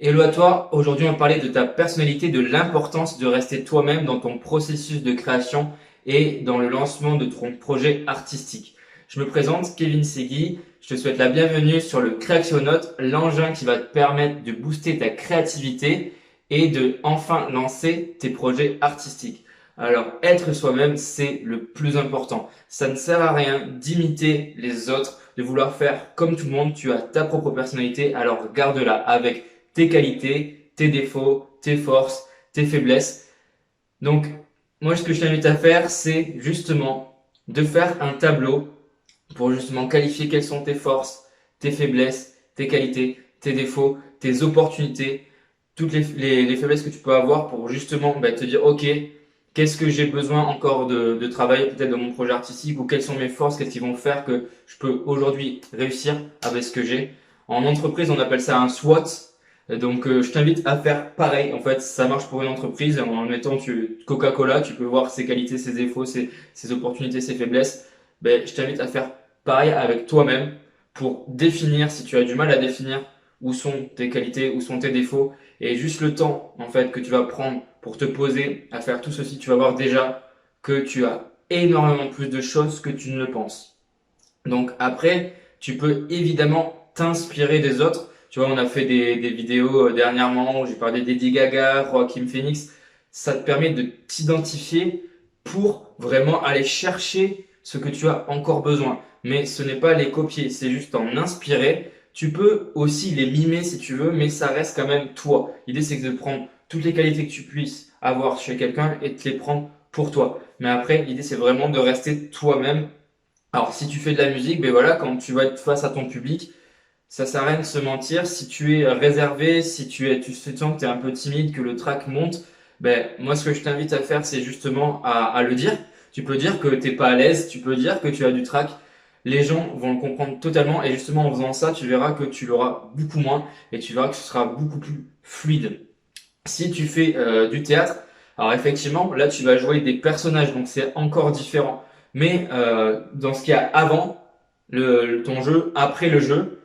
Hello à toi, aujourd'hui on va parler de ta personnalité, de l'importance de rester toi-même dans ton processus de création et dans le lancement de ton projet artistique. Je me présente, Kevin Segui, je te souhaite la bienvenue sur le Creationote, l'engin qui va te permettre de booster ta créativité et de enfin lancer tes projets artistiques. Alors être soi-même, c'est le plus important. Ça ne sert à rien d'imiter les autres, de vouloir faire comme tout le monde, tu as ta propre personnalité, alors garde-la avec tes qualités, tes défauts, tes forces, tes faiblesses. Donc, moi, ce que je t'invite à faire, c'est justement de faire un tableau pour justement qualifier quelles sont tes forces, tes faiblesses, tes qualités, tes défauts, tes opportunités, toutes les faiblesses que tu peux avoir pour justement te dire, ok, qu'est-ce que j'ai besoin encore de travailler peut-être dans mon projet artistique ou quelles sont mes forces, qu'est-ce qui vont faire que je peux aujourd'hui réussir avec ce que j'ai. En entreprise, on appelle ça un SWOT. Donc, je t'invite à faire pareil. En fait, ça marche pour une entreprise. En mettant Coca-Cola, tu peux voir ses qualités, ses défauts, ses opportunités, ses faiblesses. Je t'invite à faire pareil avec toi-même pour définir, si tu as du mal à définir où sont tes qualités, où sont tes défauts, et juste le temps en fait que tu vas prendre pour te poser à faire tout ceci, tu vas voir déjà que tu as énormément plus de choses que tu ne le penses. Donc après, tu peux évidemment t'inspirer des autres. Tu vois, on a fait des vidéos dernièrement où j'ai parlé d'Eddie Gaga, Joaquin Phoenix. Ça te permet de t'identifier pour vraiment aller chercher ce que tu as encore besoin. Mais ce n'est pas les copier, c'est juste en inspirer. Tu peux aussi les mimer si tu veux, mais ça reste quand même toi. L'idée, c'est de prendre toutes les qualités que tu puisses avoir chez quelqu'un et de les prendre pour toi. Mais après, l'idée, c'est vraiment de rester toi-même. Alors, si tu fais de la musique, voilà, quand tu vas être face à ton public, ça sert à rien de se mentir. Si tu es réservé, si tu sens que tu es un peu timide, que le trac monte, moi, ce que je t'invite à faire, c'est justement à le dire. Tu peux dire que t'es pas à l'aise, tu peux dire que tu as du trac. Les gens vont le comprendre totalement et justement en faisant ça, tu verras que tu l'auras beaucoup moins et tu verras que ce sera beaucoup plus fluide. Si tu fais du théâtre, alors effectivement, là tu vas jouer des personnages, donc c'est encore différent. Mais dans ce qu'il y a avant ton jeu, après le jeu,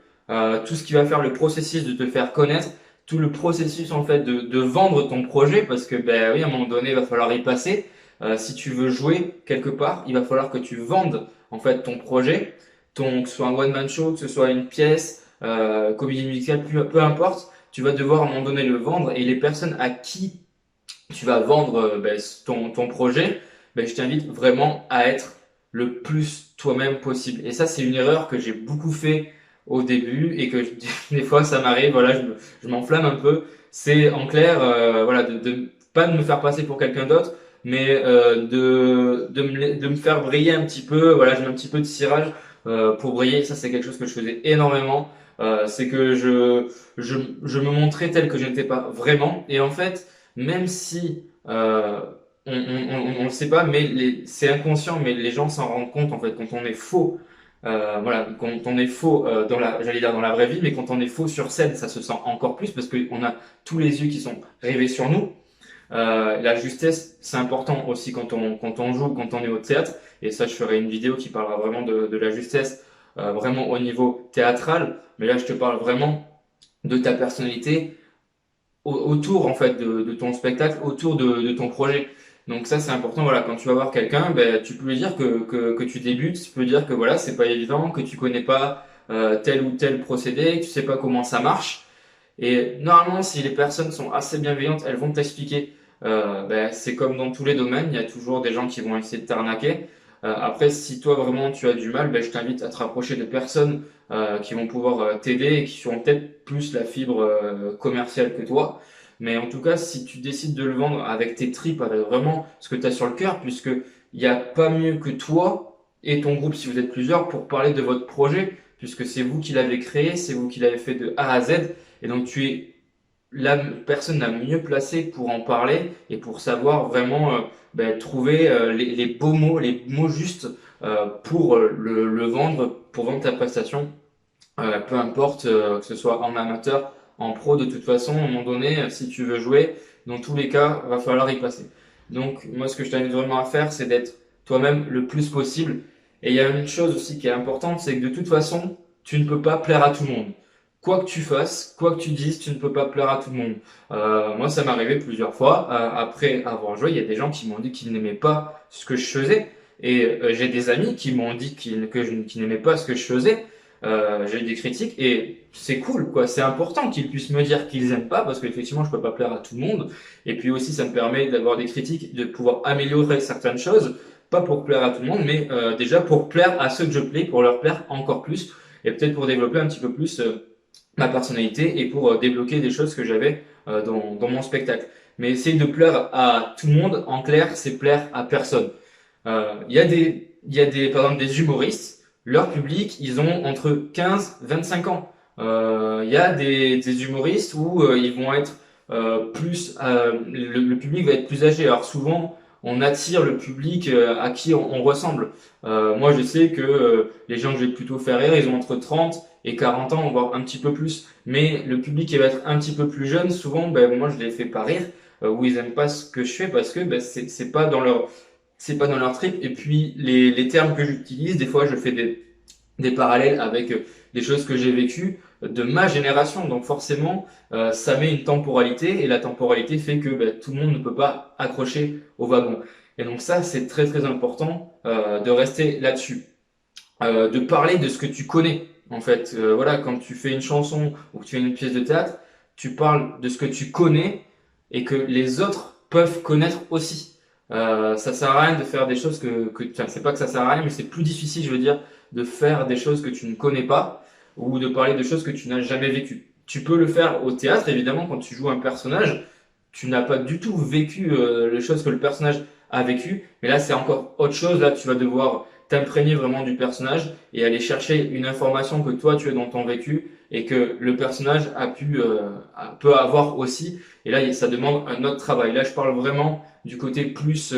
tout ce qui va faire le processus de te faire connaître, tout le processus en fait de vendre ton projet, parce que oui, à un moment donné, il va falloir y passer. Si tu veux jouer quelque part, il va falloir que tu vendes en fait ton projet, que ce soit un one-man show, que ce soit une pièce, comédie musicale, peu importe tu vas devoir à un moment donné le vendre et les personnes à qui tu vas vendre ton projet, je t'invite vraiment à être le plus toi-même possible. Et ça, c'est une erreur que j'ai beaucoup fait au début et que des fois ça m'arrive, voilà, je m'enflamme un peu. C'est en clair, voilà, pas de me faire passer pour quelqu'un d'autre, mais de me faire briller un petit peu. Voilà, je mets un petit peu de cirage pour briller. Ça, c'est quelque chose que je faisais énormément. C'est que je me montrais tel que je n'étais pas vraiment. Et en fait, même si on le sait pas, mais c'est inconscient, mais les gens s'en rendent compte en fait quand on est faux. Voilà, quand on est faux j'allais dire dans la vraie vie, mais quand on est faux sur scène, ça se sent encore plus parce qu'on a tous les yeux qui sont rivés sur nous. La justesse, c'est important aussi quand on joue, quand on est au théâtre. Et ça, je ferai une vidéo qui parlera vraiment de la justesse, vraiment au niveau théâtral. Mais là, je te parle vraiment de ta personnalité autour en fait de ton spectacle, autour de ton projet. Donc ça c'est important, voilà, quand tu vas voir quelqu'un, tu peux lui dire que tu débutes, tu peux dire que voilà, c'est pas évident, que tu connais pas tel ou tel procédé, que tu sais pas comment ça marche. Et normalement, si les personnes sont assez bienveillantes, elles vont t'expliquer. C'est comme dans tous les domaines, il y a toujours des gens qui vont essayer de t'arnaquer. Après, si toi vraiment tu as du mal, je t'invite à te rapprocher de personnes qui vont pouvoir t'aider et qui ont peut-être plus la fibre commerciale que toi. Mais en tout cas, si tu décides de le vendre avec tes tripes, avec vraiment ce que tu as sur le cœur, puisque il n'y a pas mieux que toi et ton groupe, si vous êtes plusieurs, pour parler de votre projet, puisque c'est vous qui l'avez créé, c'est vous qui l'avez fait de A à Z. Et donc tu es la personne la mieux placée pour en parler et pour savoir vraiment trouver les beaux mots, les mots justes pour le vendre, pour vendre ta prestation. Peu importe que ce soit en amateur, en pro, de toute façon, à un moment donné, si tu veux jouer, dans tous les cas, va falloir y passer. Donc moi, ce que je t'invite vraiment à faire, c'est d'être toi-même le plus possible. Et il y a une chose aussi qui est importante, c'est que de toute façon, tu ne peux pas plaire à tout le monde. quoi que tu fasses, quoi que tu dises, tu ne peux pas plaire à tout le monde. Moi, ça m'est arrivé plusieurs fois. Après avoir joué, il y a des gens qui m'ont dit qu'ils n'aimaient pas ce que je faisais. Et j'ai des amis qui m'ont dit qu'ils n'aimaient pas ce que je faisais. J'ai eu des critiques et c'est cool, quoi. C'est important qu'ils puissent me dire qu'ils aiment pas parce qu'effectivement, je peux pas plaire à tout le monde. Et puis aussi, ça me permet d'avoir des critiques, de pouvoir améliorer certaines choses, pas pour plaire à tout le monde, mais déjà pour plaire à ceux que je plais, pour leur plaire encore plus et peut-être pour développer un petit peu plus ma personnalité et pour débloquer des choses que j'avais dans mon spectacle. Mais essayer de plaire à tout le monde, en clair, c'est plaire à personne. Par exemple, des humoristes, leur public, ils ont entre 15 et 25 ans. Il y a des humoristes où ils vont être le public va être plus âgé. Alors souvent, on attire le public à qui on ressemble. Moi, je sais que les gens que je vais plutôt faire rire, ils ont entre 30 et 40 ans, voire un petit peu plus. Mais le public qui va être un petit peu plus jeune, souvent, ben, moi, je les fais pas rire, ou ils aiment pas ce que je fais parce que ben, c'est pas dans leur trip. Et puis, les termes que j'utilise, des fois, je fais des parallèles avec des choses que j'ai vécues de ma génération. Donc forcément, ça met une temporalité et la temporalité fait que ben, tout le monde ne peut pas accrocher au wagon. Et donc ça, c'est très très important de rester là-dessus. De parler de ce que tu connais. En fait, voilà, quand tu fais une chanson ou que tu fais une pièce de théâtre, tu parles de ce que tu connais et que les autres peuvent connaître aussi. Ça sert à rien de faire des choses enfin, c'est pas que ça sert à rien, mais c'est plus difficile, je veux dire, de faire des choses que tu ne connais pas ou de parler de choses que tu n'as jamais vécues. Tu peux le faire au théâtre, évidemment, quand tu joues un personnage, tu n'as pas du tout vécu les choses que le personnage a vécues, mais là, c'est encore autre chose. Là, tu vas devoir t'imprégner vraiment du personnage et aller chercher une information que toi, tu as dans ton vécu et que le personnage peut avoir aussi. Et là, ça demande un autre travail. Là, je parle vraiment du côté plus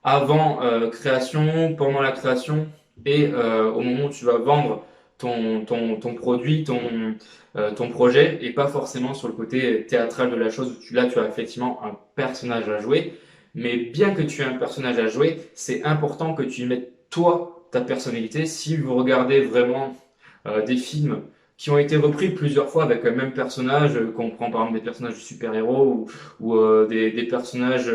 avant création, pendant la création et au moment où tu vas vendre ton produit, ton projet, et pas forcément sur le côté théâtral de la chose où là tu as effectivement un personnage à jouer. Mais bien que tu aies un personnage à jouer, c'est important que tu y mettes toi, ta personnalité. Si vous regardez vraiment des films qui ont été repris plusieurs fois avec le même personnage, qu'on prend par exemple des personnages de super-héros ou des personnages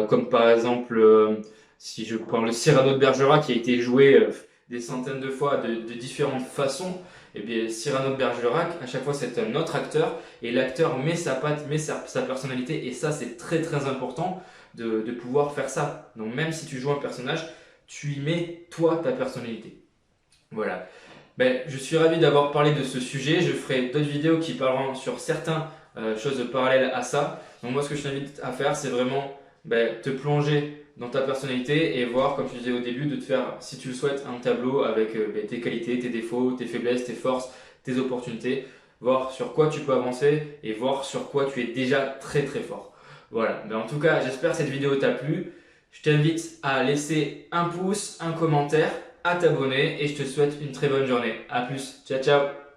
comme par exemple, si je prends le Cyrano de Bergerac qui a été joué des centaines de fois de différentes façons, et bien Cyrano de Bergerac, à chaque fois c'est un autre acteur et l'acteur met sa patte, met sa personnalité et ça c'est très très important de pouvoir faire ça. Donc même si tu joues un personnage, tu y mets toi ta personnalité. Voilà. Ben, je suis ravi d'avoir parlé de ce sujet. Je ferai d'autres vidéos qui parleront sur certaines choses parallèles à ça. Donc moi, ce que je t'invite à faire, c'est vraiment ben, te plonger dans ta personnalité et voir, comme je disais au début, de te faire, si tu le souhaites, un tableau avec ben, tes qualités, tes défauts, tes faiblesses, tes forces, tes opportunités, voir sur quoi tu peux avancer et voir sur quoi tu es déjà très très fort. Voilà. Ben, en tout cas, j'espère que cette vidéo t'a plu. Je t'invite à laisser un pouce, un commentaire, à t'abonner et je te souhaite une très bonne journée. À plus, ciao ciao.